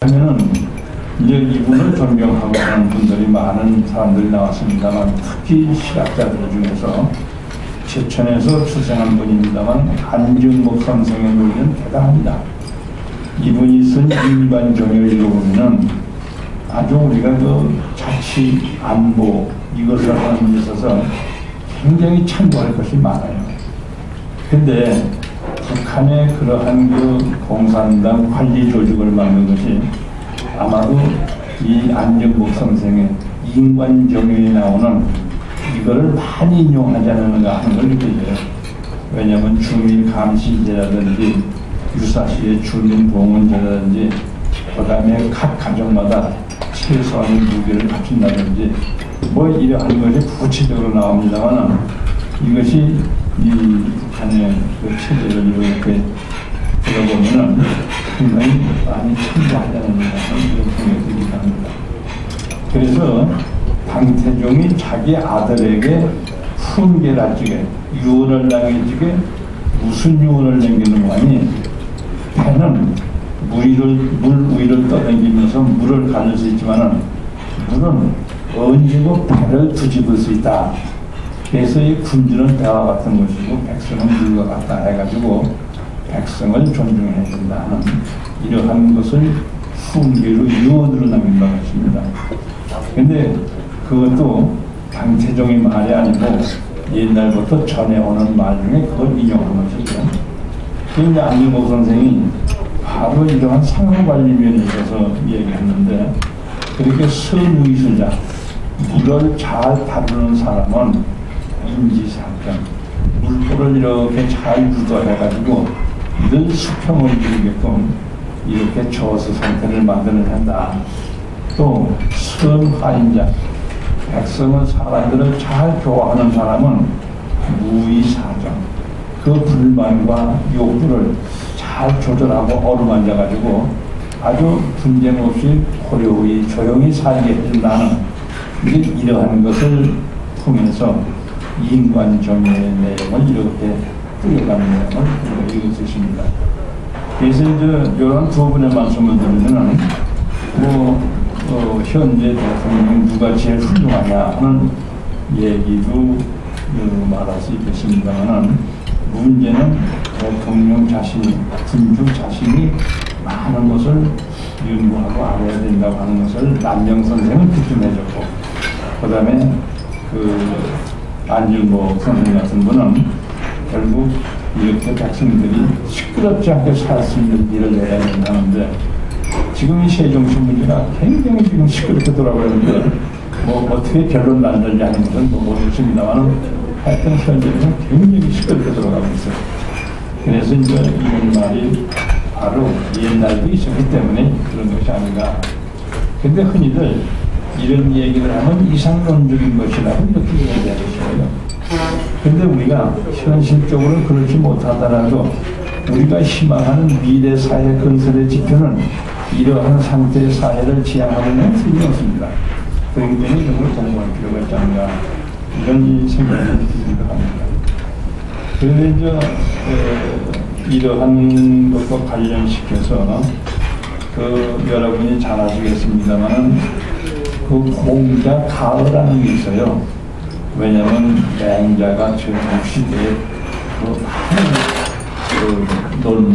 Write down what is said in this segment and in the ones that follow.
하면은 이제 이분을 존경하고 하는 분들이 많은 사람들이 나왔습니다만, 특히 실학자들 중에서 제천에서 출생한 분입니다만 안중목 선생의 논리는 대단합니다. 이분이 쓴 인간정의를 읽어보면은 아주 우리가 그 자치, 안보 이것을 하는 데 있어서 굉장히 참고할 것이 많아요. 근데 북한의 그러한 그 공산당 관리 조직을 만든 것이 아마도 이 안중목 선생의 인간정의에 나오는 이거를 많이 인용하지 않는가 하는 걸 느껴져요. 왜냐하면 주민감시제라든지 유사시의 주민봉헌제라든지 그 다음에 각 가정마다 최소한의 무기를 갖춘다든지 뭐 이러한 것이 구체적으로 나옵니다만, 이것이 이 북한의 그 체제를 이렇게 들어보면은 상당히 많이 참고하자는 그런 생각이 들기도 합니다. 그래서 당태종이 자기 아들에게 훈계를 주게, 유언을 남겨주게, 무슨 유언을 남기는 거 아니? 배는 물 위를 떠다니면서 물을 가질 수 있지만은 물은 언제고 배를 뒤집을 수 있다. 그래서 이 군주는 배와 같은 것이고 백성은 물과 같다 해가지고 백성을 존중해야 된다는 이러한 것을 훈계로 유언으로 남긴 바 같습니다. 근데 그것도 당태종의 말이 아니고 옛날부터 전해오는 말 중에 그걸 인용한 것이죠. 그런데 안중목 선생이 바로 이러한 상호관리면에 있어서 얘기했는데, 그렇게 선의술자, 물을 잘 다루는 사람은 인지상경, 물꼬를 이렇게 잘 유도해가지고 늘 수평을 이루게끔 이렇게 저수 상태를 만들어낸다. 또 선화인자, 백성은 사람들을 잘 교화하는 사람은 무의사정, 그 불만과 욕구를 잘 조절하고 어루만져가지고 아주 분쟁 없이 고요히 조용히 살게 해준다는, 이러한 것을 통해서 인간정의의 내용을 이렇게 뿌려가는 내용을 읽을 수 있습니다. 그래서 이제 이런 두 분의 말씀을 들으면 현재 대통령이 누가 제일 훌륭하냐 하는 얘기도 말할 수 있겠습니다만, 문제는 대통령 자신이, 군주 자신이 많은 것을 연구하고 알아야 된다고 하는 것을 남영 선생은 비판해줬고, 그 다음에 안중목 선생 같은 분은 결국 이렇게 백성들이 시끄럽지 않게 살 수 있는 일을 해야 된다는데, 지금 이 세종신문제가 굉장히 지금 시끄럽게 돌아가는데 어떻게 결론 난전지 하는 것은 모르겠습니다만, 하여튼 현재는 굉장히 시끄럽게 돌아가고 있어요. 그래서 이제 이런 말이 바로 옛날도 있었기 때문에 그런 것이 아닌가. 근데 흔히들 이런 얘기를 하면 이상론적인 것이라고 이렇게 얘기하겠어요. 근데 우리가 현실적으로 그렇지 못하더라도 우리가 희망하는 미래 사회 건설의 지표는 이러한 상태의 사회를 지향하는 데 틀림없습니다. 그렇기 때문에 이런 걸 공부할 필요가 있지 않나, 이런 생각이 들기도 합니다. 그런데 이제 이러한 것과 관련시켜서 여러분이 잘 아시겠습니다만 그 공자 가어라는 게 있어요. 왜냐하면 맹자가 전국시대에 많은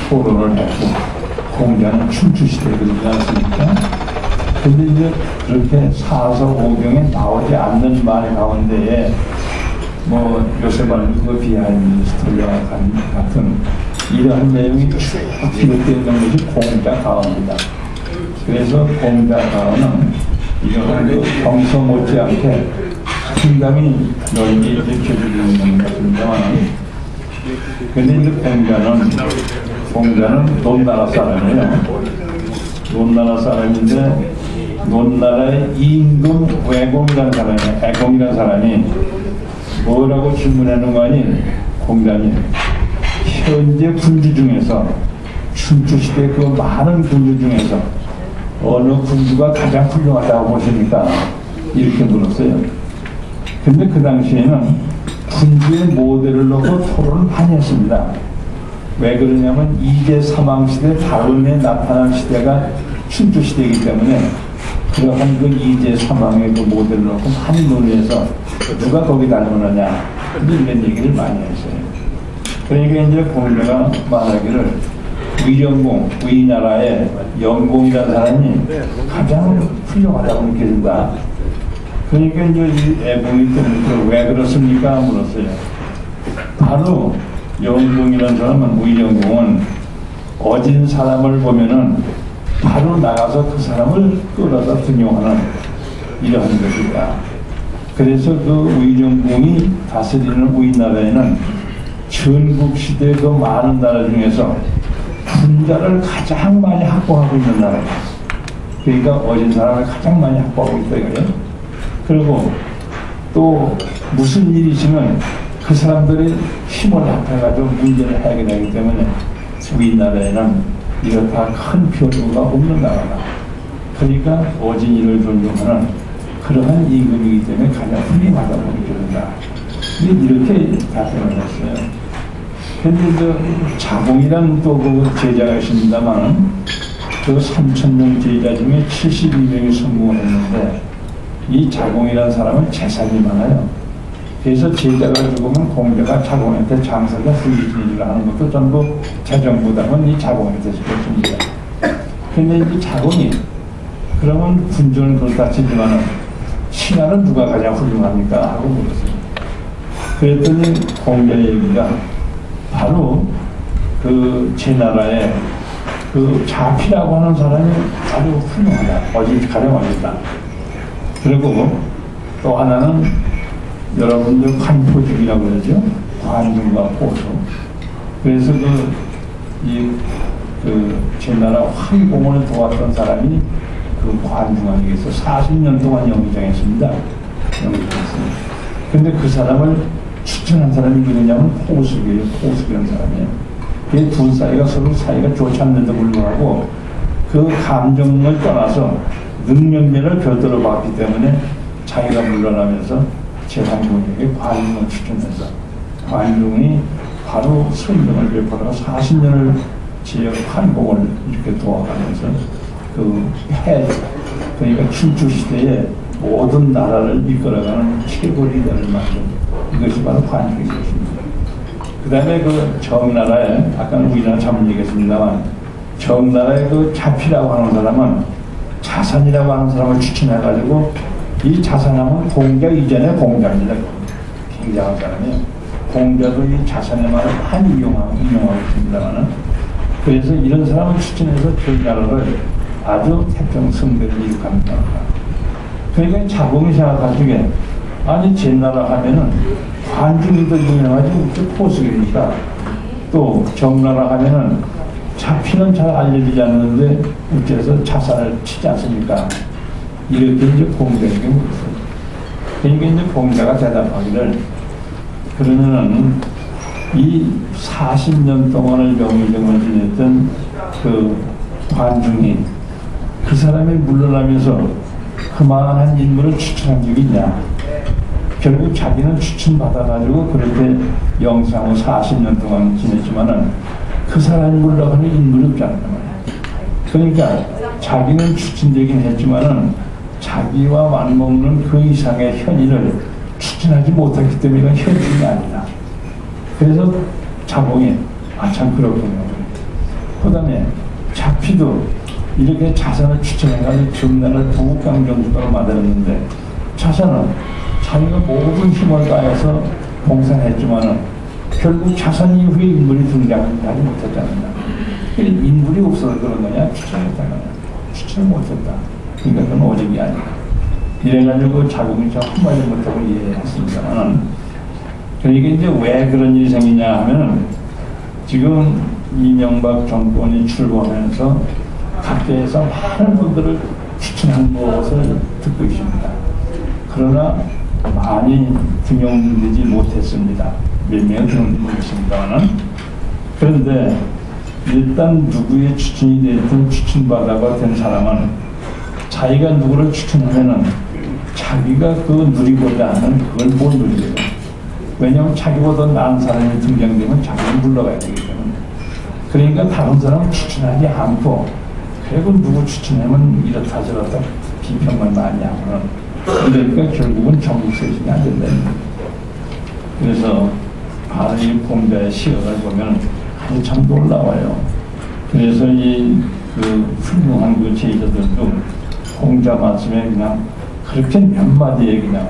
토론을 했고, 공자는 춘추시대에 그러지 않습니까? 근데 이제 그렇게 사서오경에 나오지 않는 말 가운데에 요새말로 비하인드 스토리와 같은 이러한 내용이 쭉 기록되어 있는 것이 공자가어입니다. 그래서 공자가어는 이러한 경서 못지않게 상당히 넓게 읽혀지고 있는 것입니다만, 근데 이제 공자는 논나라 사람이에요. 논나라 사람인데, 논나라의 임금 외공이라는 사람이, 애공이라는 사람이 뭐라고 질문하는 거 아니? 공자님, 현재 군주 중에서, 춘추시대 그 많은 군주 중에서 어느 군주가 가장 훌륭하다고 보십니까? 이렇게 물었어요. 근데 그 당시에는 군주의 모델을 놓고 토론을 많이 했습니다. 왜 그러냐면 이제 사망시대 다음에 나타난 시대가 춘추시대이기 때문에 그러한 그 이제 사망의 그 모델을 놓고 많이 논의해서 누가 거기 닮았느냐 이런 얘기를 많이 했어요. 그러니까 이제 공자가 말하기를 위령공, 우리나라의 영공이라는 사람이 가장 훌륭하다고 느껴진다. 그러니까 이제 이 애봉이 때문에 왜 그렇습니까? 물었어요. 바로 영공이라는 사람은, 위령공은 어진 사람을 보면은 바로 나가서 그 사람을 끌어다 등용하는 이러한 것이다. 그래서 그 위령공이 다스리는 우리나라에는 전국시대 그 많은 나라 중에서 군자를 가장 많이 확보하고 있는 나라다. 그러니까 어진 사람을 가장 많이 확보하고 있다 이거예요. 그리고 또 무슨 일이 있으면 그 사람들이 힘을 합해가지고 문제를 해결하기 때문에 우리나라에는 이렇다 큰 표류가 없는 나라다. 그러니까 어진이를 존중하는 그러한 임금이기 때문에 가장 훌륭하다고 느껴진다. 이렇게 답변을 했어요. 근데 자공이라는 또 그 제자가 있습니다만 그 3,000명 제자 중에 72명이 성공을 했는데 이 자공이라는 사람은 재산이 많아요. 그래서 제자가 죽으면 공자가 자공한테 장사가 후리지를 하는 것도 전부 재정부담은 이 자공한테 시켰습니다. 근데 이 자공이 그러면 군주는 그렇다 치지만은 신하는 누가 가장 훌륭합니까? 하고 물었어요. 그랬더니 공자의 얘기가 바로 그 제 나라에 그 자피라고 하는 사람이 아주 훌륭하다. 어디 가령 어디다. 그리고 또 하나는 여러분들 관포직이라고 그러죠. 관중과 포수. 그래서 제 나라 황공을 도왔던 사람이 그 관중 아니겠어. 40년 동안 영의장했습니다. 영의장했습니다. 근데 그 사람을 추천한 사람이 누구냐면 포수기예요. 포수기라는 사람이에요. 이 두 사이가 서로 사이가 좋지 않는데도 불구하고 그 감정을 떠나서 능력면을 별도로 봤기 때문에 자기가 물러나면서 제관공에게 관중을 추천해서 관중이 바로 선정을 베풀어 40년을 지역 한국을 이렇게 도와가면서 그러니까 춘추시대에 모든 나라를 이끌어가는 최고 리더를 만든 이것이 바로 관중인 것입니다. 그 다음에 그 정나라에, 아까는 우리나라 잘못 얘기했습니다만, 정나라의 그 자피라고 하는 사람은 자산이라고 하는 사람을 추천해가지고 이 자산하면 공자 이전에 공자입니다. 굉장한 사람이에요. 공자도 이 자산의 말을 많이 이용하고 있습니다만은, 그래서 이런 사람을 추천해서 그 나라를 아주 태평성대를 이룩합니다. 그러니까 자공이 생각할 적에 아니 제 나라 하면은 관중이 더 유명하지 포수기니까 또 정나라 하면은 자피는 잘 알려지지 않는데 어째서 자산을 치지 않습니까? 이렇게 이제 공자에게 물었어요. 그러니까 이제 공자가 대답하기를 그러면은 이 40년 동안을 명의정을 지냈던 그 관중이 그 사람이 물러나면서 그만한 인물을 추천한 적이 있냐? 결국 자기는 추천받아가지고 그렇게 영상을 40년 동안 지냈지만은 그 사람이 물러가는 인물이 없지 않단 말이야. 그러니까 자기는 추천되긴 했지만은 자기와 맞먹는 그 이상의 현인을 추천하지 못했기 때문에 현인이 아니다. 그래서 자봉이 참 그렇군요. 그 다음에 자피도 이렇게 자산을 추천해가지고 정나라를 부국강정국가로 만들었는데 자산은 자기가 모든 힘을 다해서 봉사했지만은 결국 자산 이후에 인물이 등장하지 못했잖아요. 인물이 없어서 그런 거냐? 추천했다는 거냐? 추천을 못했다. 그러니까 그건 오직이 아니다. 이래가지고 자국이 저 한마디 못하고 이해했습니다만은 그러니까 이제 왜 그런 일이 생기냐 하면은 지금 이명박 정권이 출범하면서 각계에서 많은 분들을 추천한 것을 듣고 있습니다. 그러나 많이 등용되지 못했습니다. 몇 명은 등용됐습니다만은 그런데 일단 누구의 추천이 됐든 추천받아가 된 사람은 자기가 누구를 추천하면은 자기가 그 누리고자 하는 그걸 못 누리게 돼요. 왜냐하면 자기보다 나은 사람이 등장되면 자기는 물러가야 되기 때문에 그러니까 다른 사람 추천하지 않고 결국 누구 추천하면 이렇다 저렇다 비평만 많이 하면 그러니까 결국은 전국 세신이 안 된다. 그래서 바로 이 공자의 시어를 보면 한참 놀라워요. 그래서 그 훌륭한 그 제자들도 공자 말씀에 그냥 그렇게 몇 마디에 그냥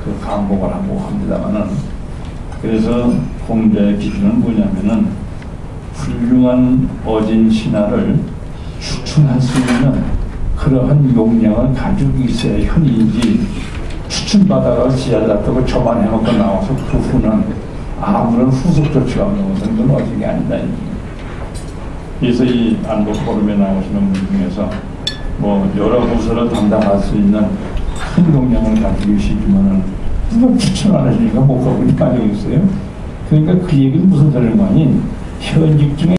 그 감복을 하고 합니다만은, 그래서 공자의 기준은 뭐냐면은 훌륭한 어진 신하를 추천할 수 있는 그러한 용량을 가지고 있어야 현이지, 추천받아가 지하다고 저만 해놓고 나와서 그 후는 아무런 후속 조치가 없는 것은 그건 어진이 아니다. 그래서 이 안독 포럼에 나오시는 분 중에서 뭐 여러 부서를 담당할 수 있는 큰 용량을 가지고 계시지만은 누가 추천 안 하시니까 못 가고 빠지고 있어요. 그러니까 그 얘기는 무슨 소리냐니 현직 중에